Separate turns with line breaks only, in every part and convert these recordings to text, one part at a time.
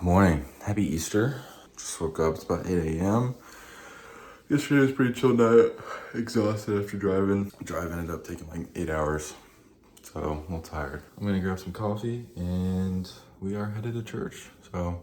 Good morning. Happy Easter. Just woke up. It's about 8 a.m. Yesterday was a pretty chill night. Exhausted after driving. Drive ended up taking like 8 hours. So, a little tired. I'm gonna grab some coffee and we are headed to church. So,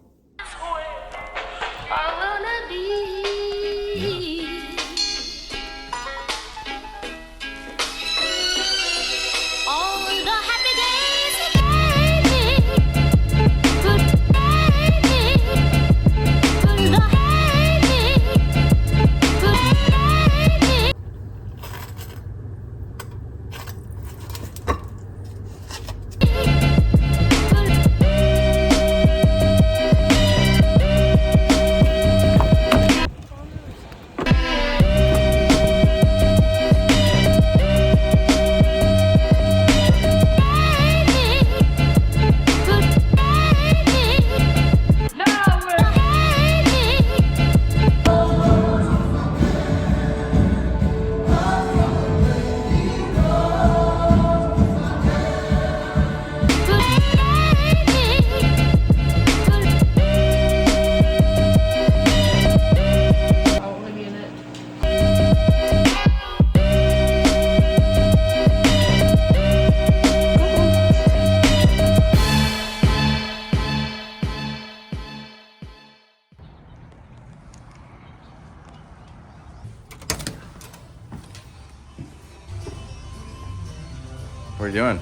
what are you doing?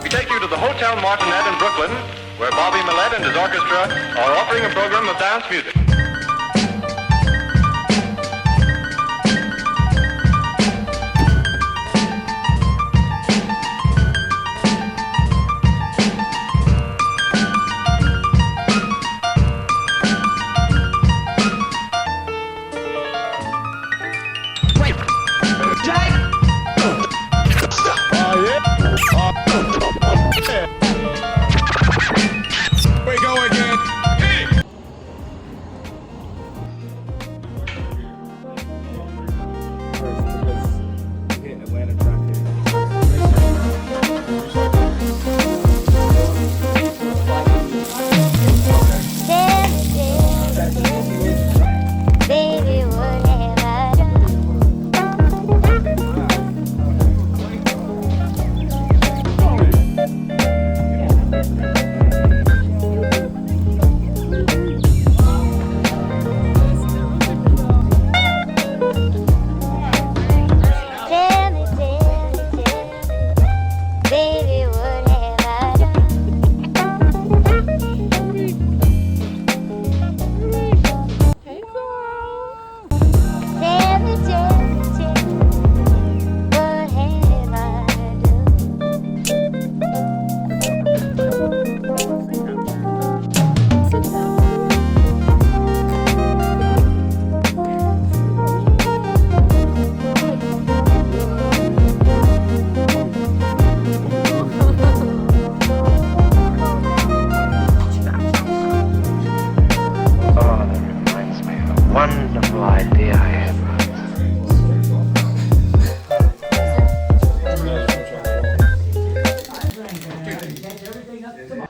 We take you to the Hotel Martinet in Brooklyn, where Bobby Millett and his orchestra are offering a program of dance music.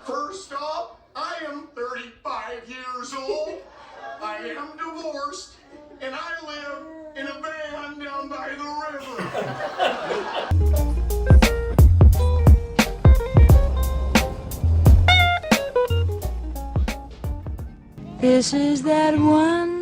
First off, I am 35 years old. I am divorced, and I live in a van down by the river.
This is that one